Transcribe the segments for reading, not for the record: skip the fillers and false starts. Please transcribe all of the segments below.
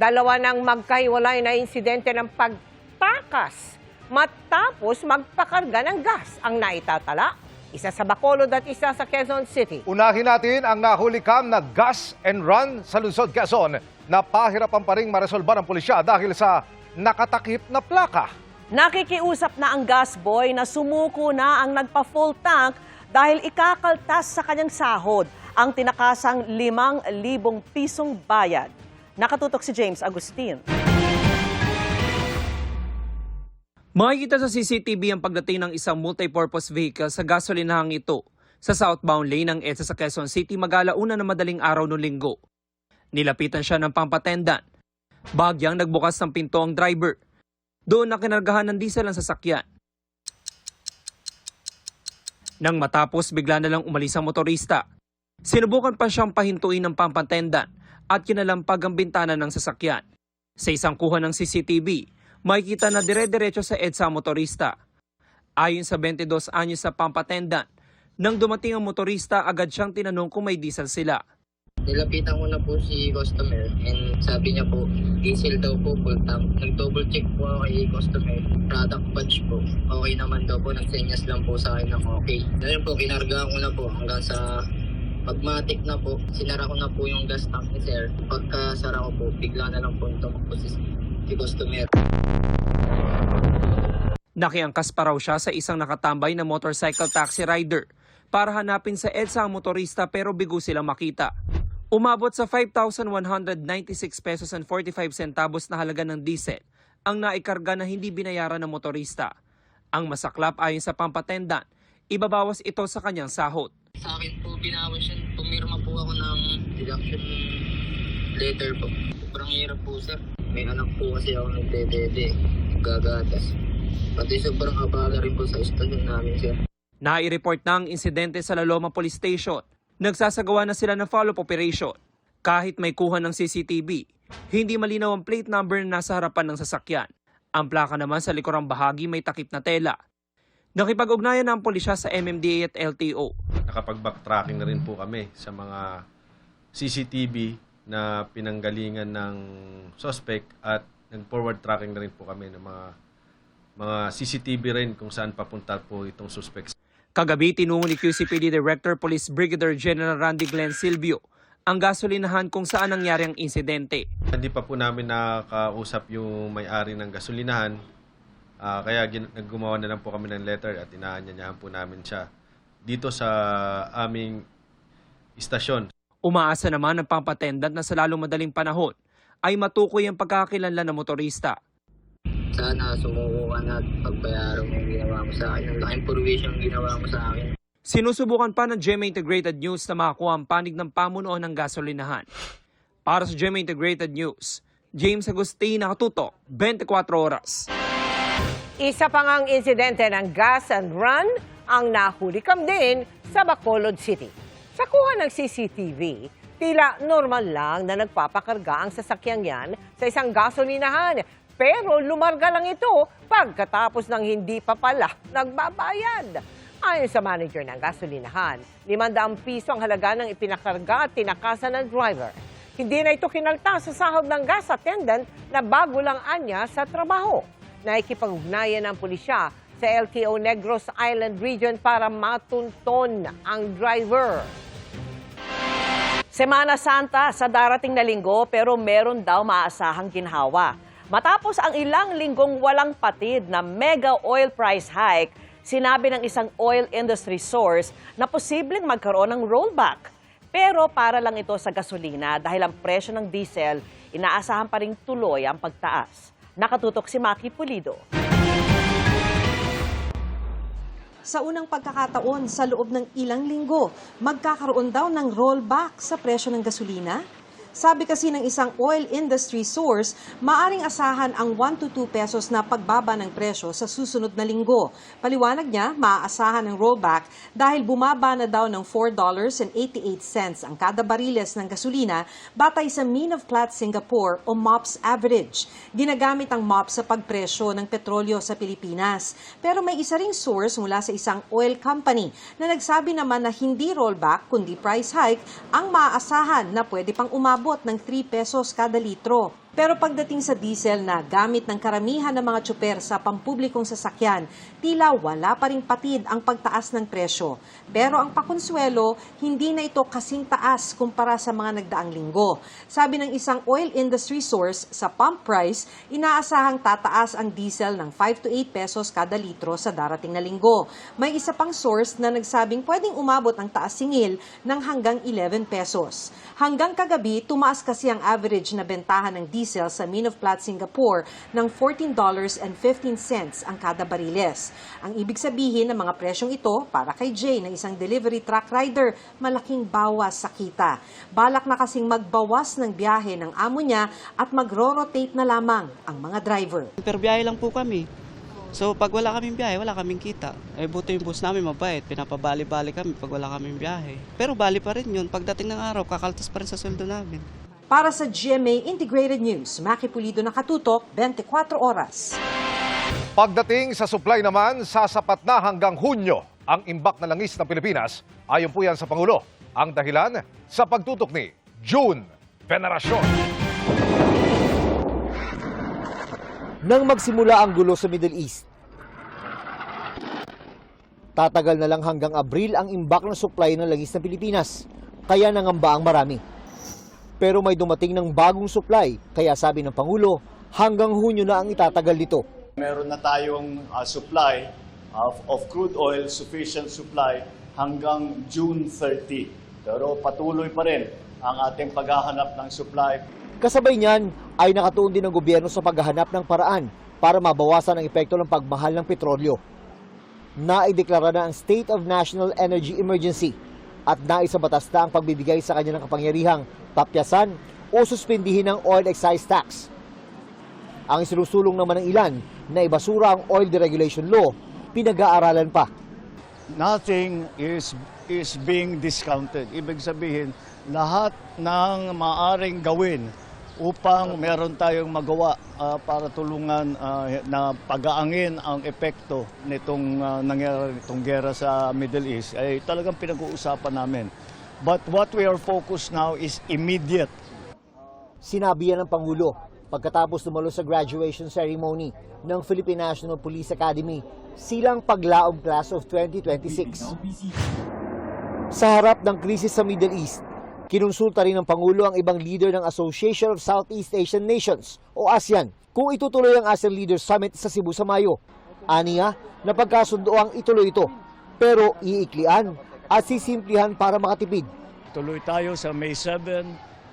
Dalawa ng magkahiwalay na insidente ng pagtakas matapos magpakarga ng gas ang naitatala. Isa sa Bacolod at isa sa Quezon City. Unahin natin ang nahulikam na gas and run sa lungsod Quezon na pahirapan pa rin maresolba ng pulisya dahil sa nakatakip na plaka. Nakikiusap na ang gas boy na sumuko na ang nagpa-full tank dahil ikakaltas sa kanyang sahod ang tinakasang 5,000 pisong bayad. Nakatutok si James Agustin. Makikita sa CCTV ang pagdating ng isang multipurpose vehicle sa gasolinahang ito sa southbound lane ng EDSA sa Quezon City mag-alauna na madaling araw noong linggo. Nilapitan siya ng pampatendan. Bahagyang nagbukas ng pinto ang driver. Doon na kinargahan ng diesel ang sasakyan. Nang matapos, bigla na lang umalis ang motorista. Sinubukan pa siyang pahintuin ng pampatendan at kinalampag ang bintana ng sasakyan. Sa isang kuha ng CCTV, makikita na dire-diretso sa EDSA ang motorista. Ayon sa 22 anyos sa pampatendan, nang dumating ang motorista, agad siyang tinanong kung may diesel sila. Nilapitan ko na po si customer and sabi niya po, diesel daw po, full tank. Nag-double check po ako kay customer, product batch po. Okay naman daw po, nagsenyas lang po sa akin ng okay. Ngayon po, kinargaan ko na po hanggang sa pagmatik na po. Sinara ko na po yung gas tank ni sir. Pagkasara ko po, bigla na lang po tumakbo si customer. Nakiangkas pa raw siya sa isang nakatambay na motorcycle taxi rider para hanapin sa EDSA ang motorista pero bigo silang makita. Umabot sa 5,196 pesos and 45 centavos na halaga ng diesel ang naikarga na hindi binayaran ng motorista. Ang masaklap ayon sa pampatendan, ibabawas ito sa kanyang sahod. Sa akin po, binawas yan. Pumirma po ako ng deduction letter po. Sobrang hirap po sir. May anak po kasi ako nagdedede, gagatas. Pati sobrang abala rin po sa istasyon namin sir. Nai-report na ang insidente sa Laloma Police Station. Nagsasagawa na sila ng follow-up operation. Kahit may kuha ng CCTV, hindi malinaw ang plate number na nasa harapan ng sasakyan. Ang plaka naman sa likurang bahagi may takip na tela. Nakipag-ugnayan na ang pulisya sa MMDA at LTO. Nakapag-backtracking na rin po kami sa mga CCTV na pinanggalingan ng suspect at nag-forward tracking na rin po kami ng mga CCTV rin kung saan papunta po itong suspect. Kagabi, tinungo ni QCPD Director Police Brigadier General Randy Glenn Silvio ang gasolinahan kung saan nangyari ang insidente. Hindi pa po namin nakausap yung may-ari ng gasolinahan, kaya naggumawa na lang po kami ng letter at inaanyayahan po namin siya dito sa aming istasyon. Umaasa naman ang pampatendan na sa lalong madaling panahon ay matukoy ang pagkakakilanlan ng motorista. Sana sumuko ka na at pagbayaran mo yung ginawa mo sa akin. Ang laking provision ginawa mo sa akin. Sinusubukan pa ng GMA Integrated News na makakuha ang panig ng pamunuan ng gasolinahan. Para sa GMA Integrated News, James Agustin, nakatutok, 24 oras. Isa pa ngang insidente ng gas and run ang nahulikam din sa Bacolod City. Sa kuha ng CCTV, tila normal lang na nagpapakarga ang sasakyang yan sa isang gasolinahan. Pero lumarga lang ito pagkatapos ng hindi pa pala nagbabayad. Ayon sa manager ng gasolinahan, 500 piso ang halaga ng ipinakarga at tinakasan ng driver. Hindi na ito kinalta sa sahod ng gas attendant na bago lang anya sa trabaho. Naikipag-ugnayan ng pulisya sa LTO Negros Island Region para matunton ang driver. Semana Santa sa darating na linggo pero meron daw maasahang ginhawa. Matapos ang ilang linggong walang patid na mega oil price hike, sinabi ng isang oil industry source na posibleng magkaroon ng rollback. Pero para lang ito sa gasolina dahil ang presyo ng diesel, inaasahan pa rin tuloy ang pagtaas. Nakatutok si Maki Pulido. Sa unang pagkakataon sa loob ng ilang linggo, magkakaroon daw ng rollback sa presyo ng gasolina. Sabi kasi ng isang oil industry source, maaring asahan ang 1 to 2 pesos na pagbaba ng presyo sa susunod na linggo. Paliwanag niya, maaasahan ng rollback dahil bumaba na daw ng $4.88 ang kada bariles ng gasolina batay sa Mean of Platts Singapore o MOPS average. Ginagamit ang MOPS sa pagpresyo ng petrolyo sa Pilipinas. Pero may isa ring source mula sa isang oil company na nagsabi naman na hindi rollback kundi price hike ang maaasahan na pwede pang umabot ng 3 pesos kada litro. Pero pagdating sa diesel na gamit ng karamihan ng mga tsuper sa pampublikong sasakyan, tila wala pa ring patid ang pagtaas ng presyo. Pero ang pakonsuelo, hindi na ito kasing taas kumpara sa mga nagdaang linggo. Sabi ng isang oil industry source, sa pump price, inaasahang tataas ang diesel ng 5 to 8 pesos kada litro sa darating na linggo. May isa pang source na nagsabing pwedeng umabot ang taas singil ng hanggang 11 pesos. Hanggang kagabi, tumaas kasi ang average na bentahan ng diesel sa Min of Platte, Singapore ng $14.15 ang kada bariles. Ang ibig sabihin ng mga presyong ito, para kay Jay na isang delivery truck rider, malaking bawas sa kita. Balak na kasing magbawas ng biyahe ng amo niya at magro-rotate na lamang ang mga driver. Per biyahe lang po kami. So pag wala kaming biyahe, wala kaming kita. Buti yung bus namin mabait, pinapabali-bali kami pag wala kaming biyahe. Pero bali pa rin yun, pagdating ng araw, kakaltas pa rin sa sweldo namin. Para sa GMA Integrated News, Maki Pulido nakatutok, 24 oras. Pagdating sa supply naman, sasapat na hanggang Hunyo ang imbak na langis ng Pilipinas. Ayon po yan sa Pangulo. Ang dahilan sa pagtutok ni June Veneracion. Nang magsimula ang gulo sa Middle East, tatagal na lang hanggang Abril ang imbak ng supply ng langis ng Pilipinas. Kaya nangamba ang marami. Pero may dumating ng bagong supply, kaya sabi ng Pangulo, hanggang Hunyo na ang itatagal nito. Meron na tayong supply of crude oil, sufficient supply hanggang June 30. Pero patuloy pa rin ang ating paghahanap ng supply. Kasabay niyan ay nakatuon din ang gobyerno sa paghahanap ng paraan para mabawasan ang epekto ng pagmahal ng petrolyo. Naideklara na ang State of National Energy Emergency at naisabatas na ang pagbibigay sa kanya ng kapangyarihang tapyasan o suspindihin ang oil excise tax. Ang isinusulong naman ng ilan na ibasura ang oil deregulation law, pinag-aaralan pa. Nothing is being discounted. Ibig sabihin, lahat ng maaring gawin upang meron tayong magawa para tulungan na pagaangin ang epekto nitong nangyari nitong gera sa Middle East ay talagang pinag-uusapan namin. But what we are focused now is immediate. Sinabi yan ng Pangulo pagkatapos dumalo sa graduation ceremony ng Philippine National Police Academy silang paglaog class of 2026. Sa harap ng krisis sa Middle East, kinonsulta rin ng Pangulo ang ibang leader ng Association of Southeast Asian Nations o ASEAN kung itutuloy ang ASEAN Leaders Summit sa Cebu sa Mayo. Aniya, napagkasundo ang ituloy ito, pero iiklian at sisimplihan para makatipid. Tuloy tayo sa May 7,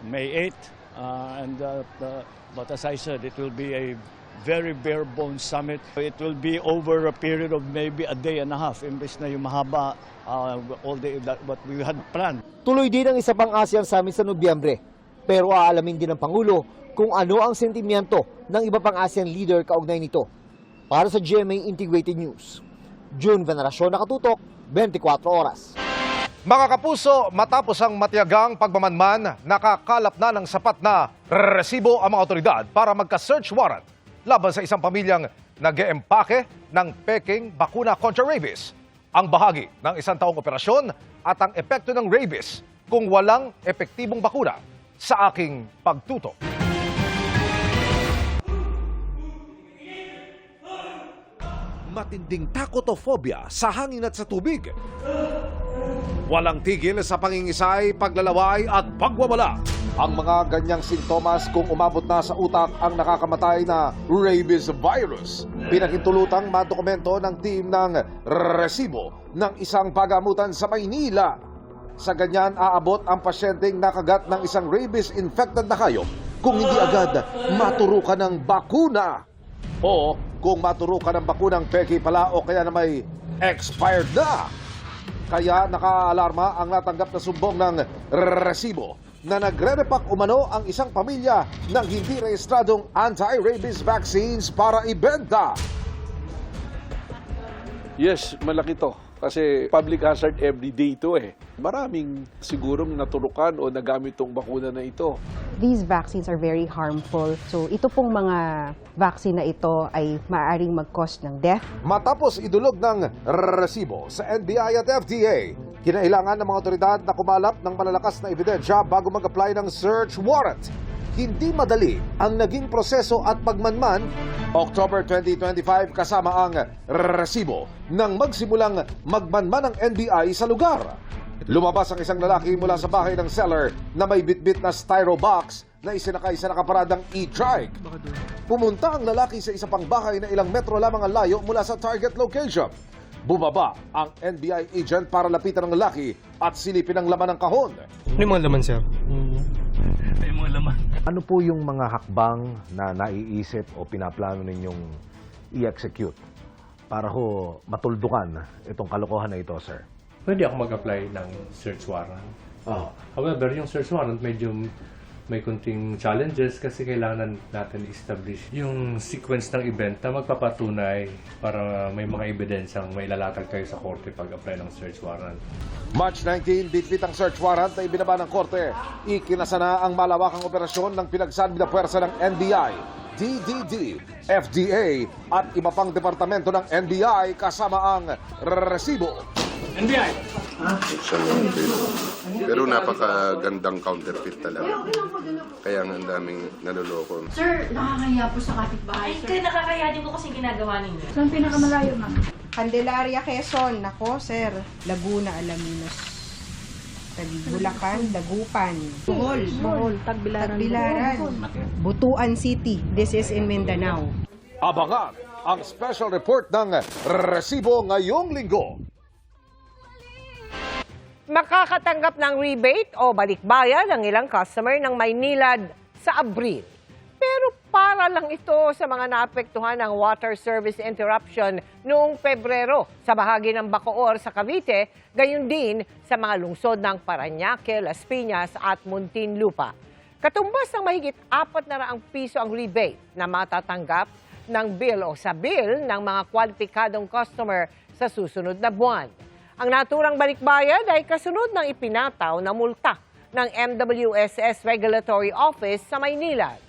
May 8, but as I said, it will be a very bare-bones summit. It will be over a period of maybe a day and a half, imbes na yung mahaba all day what we had planned. Tuloy din ang isa pang ASEAN Summit sa Nobyembre, pero aalamin din ng Pangulo kung ano ang sentimiento ng iba pang ASEAN leader kaugnay nito. Para sa GMA Integrated News, June Veneracion, nakatutok, 24 oras. Mga kapuso, matapos ang matiyagang pagmamanman, nakakalap na ng sapat na resibo ang mga otoridad para magka-search warrant laban sa isang pamilyang nag-eempake ng peking bakuna kontra rabies. Ang bahagi ng isang taong operasyon at ang epekto ng rabies kung walang epektibong bakuna sa aking pagtutok. Matinding takot o phobia sa hangin at sa tubig. Walang tigil sa pangingisay, paglalaway at pagwawala. Ang mga ganyang sintomas kung umabot na sa utak ang nakakamatay na rabies virus. Pinakintulutang madokumento ng team ng resibo ng isang pagamutan sa Maynila. Sa ganyan, aabot ang pasyenteng nakagat ng isang rabies-infected na hayop kung hindi agad maturukan ng bakuna. O kung maturukan ng bakunang peki pala o kaya na may expired na. Kaya nakaalarma ang natanggap na sumbong ng resibo na nagre-repack umano ang isang pamilya ng hindi rehistradong anti-rabies vaccines para ibenta. Yes, malaki to. Kasi public hazard everyday ito eh. Maraming sigurong naturukan o nagamit tong bakuna na ito. These vaccines are very harmful. So ito pong mga vaccine na ito ay maaaring mag-cause ng death. Matapos idulog ng resibo sa NBI at FDA, kinailangan ng mga otoridad na kumalap ng malalakas na ebidensya bago mag-apply ng search warrant. hindi madali ang naging proseso at pagmanman. October 2025 kasama ang resibo nang magsimulang magmanman ng NBI sa lugar. Lumabas ang isang lalaki mula sa bahay ng seller na may bitbit na styro box na isinakay sa nakaparadang e-trike. Pumunta ang lalaki sa isa pang bahay na ilang metro lamang ang layo mula sa target location. Bumaba ang NBI agent para lapitan ng lalaki at silipin ang laman ng kahon. Ano yung mga laman, sir? Ay, mga laman. Ano po yung mga hakbang na naiisip o pinaplano ninyong i-execute para ho matuldukan itong kalokohan na ito, sir? Pwede ako mag-apply ng search warrant. However, yung search warrant medyo may kunting challenges kasi kailangan natin establish yung sequence ng event na magpapatunay para may mga ebidensyang may lalatag kayo sa korte pag-apply ng search warrant. March 19, bitbit ang search warrant na ibinaba ng korte. Ikinasa na ang malawakang operasyon ng pinagsabi na puwersa ng NBI, DDD, FDA at iba pang departamento ng NBI kasama ang resibo. NBI! Pero napakagandang counterfeit talaga. Kaya ang daming naloloko. Sir, nakakaya po sa kapitbahay. Ay, nakakaya din po kasi ginagawa ninyo. Saan pinakamalayo, ma'am? Candelaria, Quezon. Nako, sir. Laguna, Alaminos. Bulacan, Dagupan. Bohol. Tagbilaran. Butuan City. This is in Mindanao. Abangan ang special report ng resibo ngayong linggo. Makakatanggap ng rebate o balikbayan ang ilang customer ng Maynilad sa Abril. Pero para lang ito sa mga naapektuhan ng water service interruption noong Pebrero sa bahagi ng Bacoor sa Cavite, gayon din sa mga lungsod ng Parañaque, Las Piñas at Muntinlupa. Katumbas ng mahigit 400 piso ang rebate na matatanggap ng bill o sa bill ng mga kwalipikadong customer sa susunod na buwan. Ang naturang balikbayan ay kasunod ng ipinataw na multa ng MWSS Regulatory Office sa Maynilad.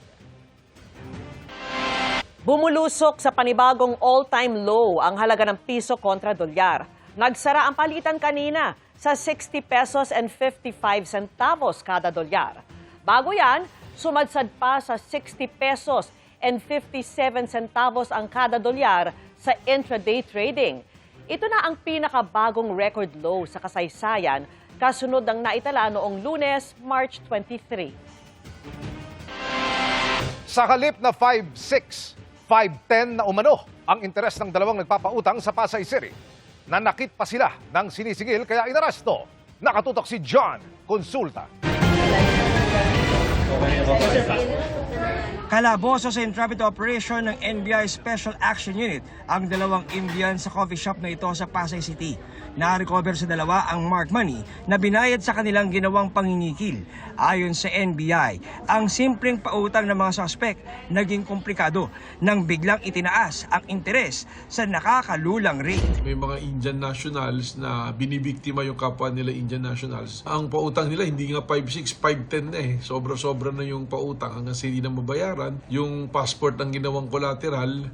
Bumulusok sa panibagong all-time low ang halaga ng piso kontra dolyar. Nagsara ang palitan kanina sa 60 pesos and 55 centavos kada dolyar. Bago yan, sumadsad pa sa 60 pesos and 57 centavos ang kada dolyar sa intraday trading. Ito na ang pinakabagong record low sa kasaysayan kasunod ng naitala noong Lunes, March 23. Sa halip na 5.6, 5.10 na umano ang interes ng dalawang nagpapautang sa Pasay City. Nanakit pa sila ng sinisingil kaya inaresto. Nakatutok si John Consulta. Kalaboso sa intrepid operation ng NBI Special Action Unit ang dalawang Indian sa coffee shop na ito sa Pasay City. Na-recover sa dalawa ang marked money na binayad sa kanilang ginawang panginigil. Ayon sa NBI, ang simpleng pautang ng mga suspect naging komplikado nang biglang itinaas ang interes sa nakakalulang rate. May mga Indian nationals na binibiktima yung kapwa nila Indian nationals. Ang pautang nila hindi nga 5.6, 5.10 na eh. Sobra-sobra na yung pautang hanggang hindi na mabayaran. Yung passport ng ginawang collateral,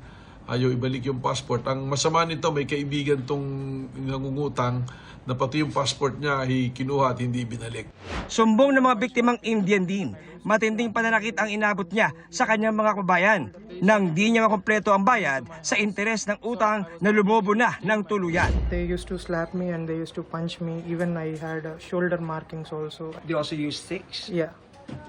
ayaw ibalik yung passport. Ang masama nito, may kaibigan tong nangungutang na pati yung passport niya ay kinuha at hindi binalik. Sumbong ng mga biktimang Indian din. Matinding pananakit ang inabot niya sa kanyang mga kabayan nang di niya makompleto ang bayad sa interes ng utang na lumobo na ng tuluyan. They used to slap me and they used to punch me. Even I had shoulder markings also. They also use sticks? Yeah.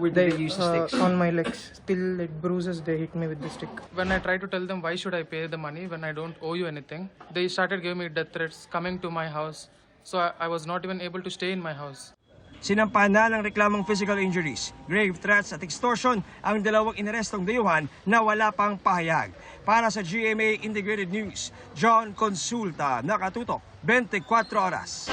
Where did they use the sticks? On my legs. Till it bruises, they hit me with the stick. When I tried to tell them why should I pay the money when I don't owe you anything, they started giving me death threats, coming to my house. So I was not even able to stay in my house. Sinampahan na ng reklamong physical injuries, grave threats at extortion ang dalawang inarestong dayuhan na wala pang pahayag. Para sa GMA Integrated News, John Consulta, nakatutok 24 oras.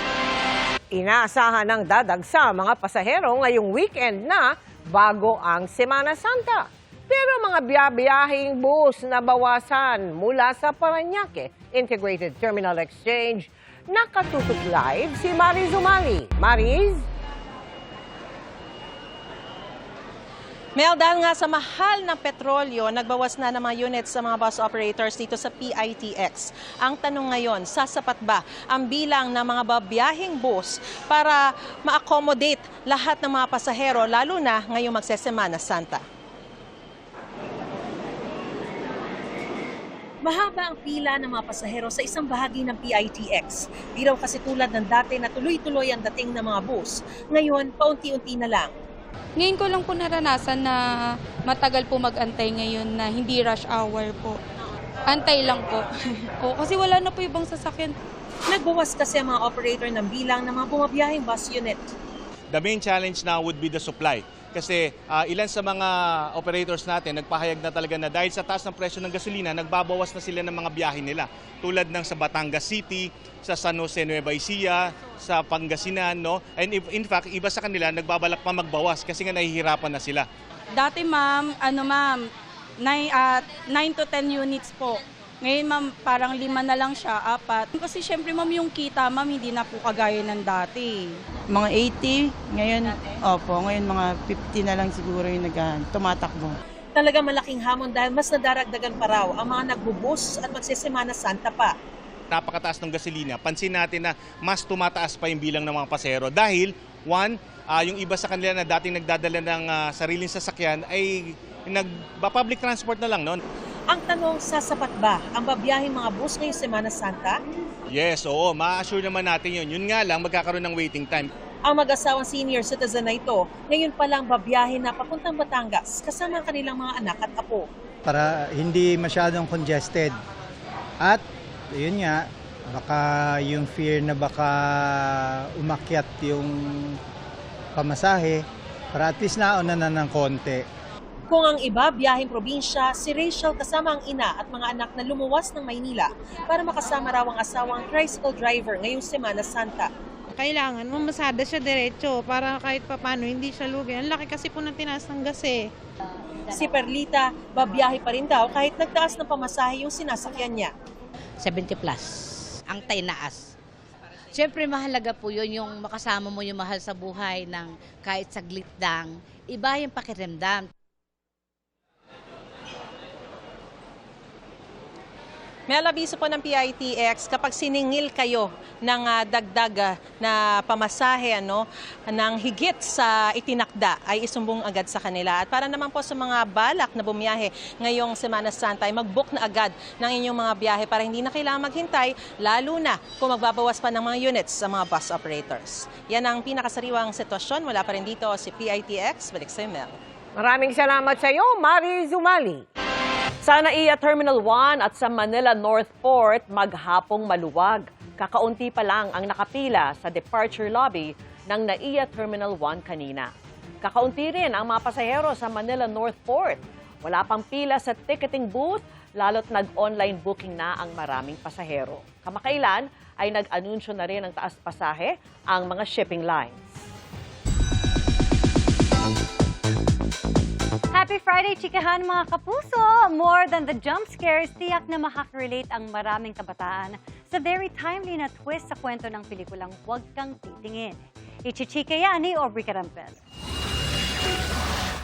Inaasahan ng dadagsa mga pasahero ngayong weekend na bago ang Semana Santa. Pero mga biyahing bus na bawasan mula sa Parañaque Integrated Terminal Exchange. Nakatutok live si Mariz Umali. Mariz? Mel, dahil nga sa mahal ng petrolyo, nagbawas na ng mga units sa mga bus operators dito sa PITX. Ang tanong ngayon, sasapat ba ang bilang ng mga babiyahing bus para ma-accommodate lahat ng mga pasahero, lalo na ngayong magsesemana Santa? Mahaba ang pila ng mga pasahero sa isang bahagi ng PITX. Di raw kasi tulad ng dati na tuloy-tuloy ang dating ng mga bus. Ngayon, paunti-unti na lang. Ngayon ko lang po naranasan na matagal po mag-antay ngayon na hindi rush hour po. Antay lang po. O, kasi wala na po ibang sasakyan. Nagbawas kasi ang mga operator ng bilang ng mga bumabiyaheng bus unit. The main challenge now would be the supply. Kasi ilan sa mga operators natin nagpahayag na talaga na dahil sa taas ng presyo ng gasolina, nagbabawas na sila ng mga biyahe nila. Tulad ng sa Batangas City, sa San Jose Nueva Ecija, sa Pangasinan, no? And in fact, iba sa kanila nagbabalak pa magbawas kasi nga nahihirapan na sila. Dati ma'am, 9 to 10 units po. Ngayon ma'am, parang 5 na lang siya, 4. Kasi syempre ma'am, yung kita ma'am, hindi na po kagaya ng dati. Mga 80, ngayon, ngayon mga 50 na lang siguro yung tumatakbo. Talaga malaking hamon dahil mas nadaragdagan pa raw ang mga nagbubus at magsisemana Santa pa. Napakataas ng gasolina. Pansin natin na mas tumataas pa yung bilang ng mga pasahero dahil, one, yung iba sa kanila na dating nagdadala ng sariling sasakyan ay nagba-public transport na lang noon. Ang tanong, sasapat ba ang babiyahing mga bus ngayong Semana Santa? Yes, oo, ma-assure naman natin yun. Yun nga lang, magkakaroon ng waiting time. Ang mag-asawang senior citizen na ito, ngayon pa lang babiyahe na papuntang Batangas kasama ang kanilang mga anak at apo. Para hindi masyadong congested. At yun nga, baka yung fear na baka umakyat yung pamasahe, para at least nauna na ng konti. Kung ang iba, biyaheng probinsya, si Rachel kasama ang ina at mga anak na lumuwas ng Maynila para makasama raw ang asawang tricycle driver ngayong Semana Santa. Kailangan mamasada siya diretso para kahit papano hindi siya lugi. Ang laki kasi po ng tinaas ng gas eh. Si Perlita, babiyahe pa rin daw kahit nagtaas ng pamasahe yung sinasakyan niya. 70 plus ang tinaas. Siyempre mahalaga po yun yung makasama mo yung mahal sa buhay ng kahit saglit lang. Iba yung pakiramdam. May alabiso po ng PITX kapag siningil kayo ng dagdag na pamasahe ng higit sa itinakda ay isumbong agad sa kanila. At para naman po sa mga balak na bumiyahe ngayong Semana Santa ay mag-book na agad ng inyong mga biyahe para hindi na kailangan maghintay, lalo na kung magbabawas pa ng mga units sa mga bus operators. Yan ang pinakasariwang sitwasyon. Wala pa rin dito si PITX. Balik sa Mel. Maraming salamat sa iyo, Mari Zumali. Sa NAIA Terminal 1 at sa Manila North Port, maghapong maluwag. Kakaunti pa lang ang nakapila sa departure lobby ng NAIA Terminal 1 kanina. Kakaunti rin ang mga pasahero sa Manila North Port. Wala pang pila sa ticketing booth, lalo't nag-online booking na ang maraming pasahero. Kamakailan ay nag-anunsyo na rin ng taas pasahe ang mga shipping lines. Happy Friday, chikahan mga kapuso! More than the jump scares, tiyak na makaka-relate ang maraming kabataan sa very timely na twist sa kwento ng pelikulang Huwag Kang Titingin. Ichichika yan ni Aubrey Carampel.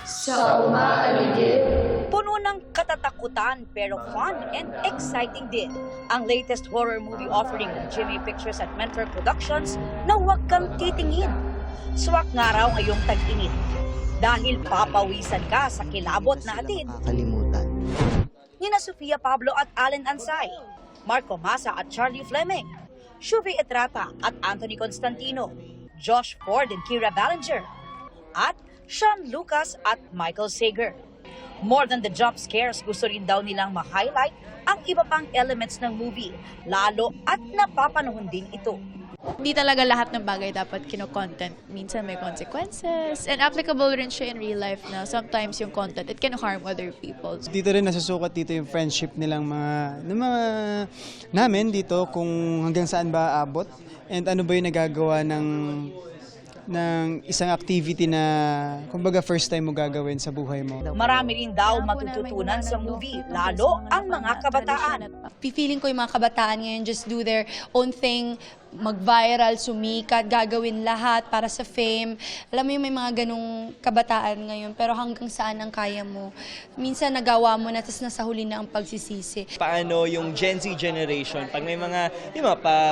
Sa umaaligid. Puno ng katatakutan pero fun and exciting din ang latest horror movie offering ng Jimmy Pictures at Mentor Productions na Huwag Kang Titingin. Swak nga raw ngayong tag-init. Dahil papawisan ka sa kilabot na hatid. Nina Sofia Pablo at Allen Ansay, Marco Massa at Charlie Fleming, Shuvi Etrata at Anthony Constantino, Josh Ford and Kira Ballinger, at Sean Lucas at Michael Sager. More than the jump scares, gusto rin daw nilang ma-highlight ang iba pang elements ng movie, lalo at napapanahon din ito. Hindi talaga lahat ng bagay dapat kino-content. Minsan may consequences. And applicable rin siya in real life na sometimes yung content, it can harm other people. Dito rin nasusukat dito yung friendship nilang namin dito kung hanggang saan ba aabot. And ano ba yung nagagawa ng isang activity na kumbaga first time mo gagawin sa buhay mo. Marami rin daw matututunan sa movie, lalo ang mga kabataan. Feeling ko yung mga kabataan ngayon just do their own thing, mag-viral, sumikat, gagawin lahat para sa fame. Alam mo yung may mga ganong kabataan ngayon, pero hanggang saan ang kaya mo. Minsan nagawa mo na, tapos nasa huli na ang pagsisisi. Paano yung Gen Z generation, pag may mga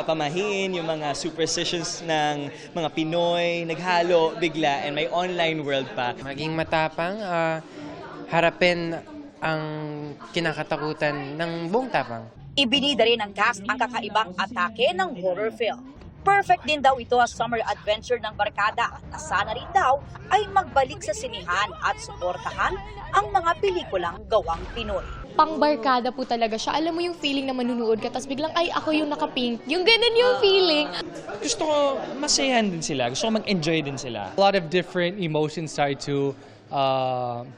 pamahiin, yung mga superstitions ng mga Pinoy, naghalo bigla, and may online world pa. Maging matapang, harapin ang kinakatakutan ng buong tapang. Ibinida rin ng cast ang kakaibang atake ng horror film. Perfect din daw ito as summer adventure ng barkada na sana rin daw ay magbalik sa sinihan at suportahan ang mga pelikulang gawang Pinoy. Pangbarkada po talaga siya. Alam mo yung feeling na manunood ka, tapos biglang, ay, ako yung nakapink. Yung ganun yung feeling. Gusto ko masayahan din sila. Gusto ko mag-enjoy din sila. A lot of different emotions tied to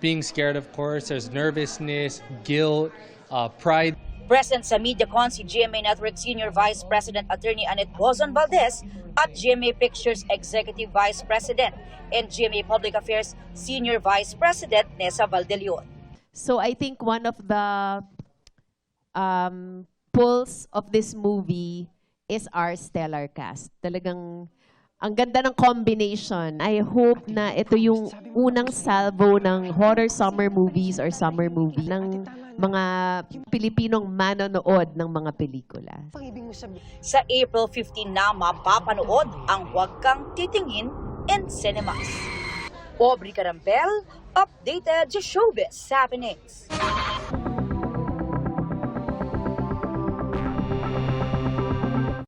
being scared, of course. There's nervousness, guilt, pride. Present sa MediaCon si GMA Network Senior Vice President Attorney Annette Bozon Valdez at GMA Pictures Executive Vice President and GMA Public Affairs Senior Vice President Nessa Valdelion. So I think one of the pulls of this movie is our stellar cast. Talagang ang ganda ng combination. I hope na ito yung unang salvo ng horror summer movies or summer movie ng mga Pilipinong manonood ng mga pelikula. Sa April 15 na mapapanood ang Huwag Kang Titingin in cinemas. Aubrey Carampel, updated sa Showbiz Happenings.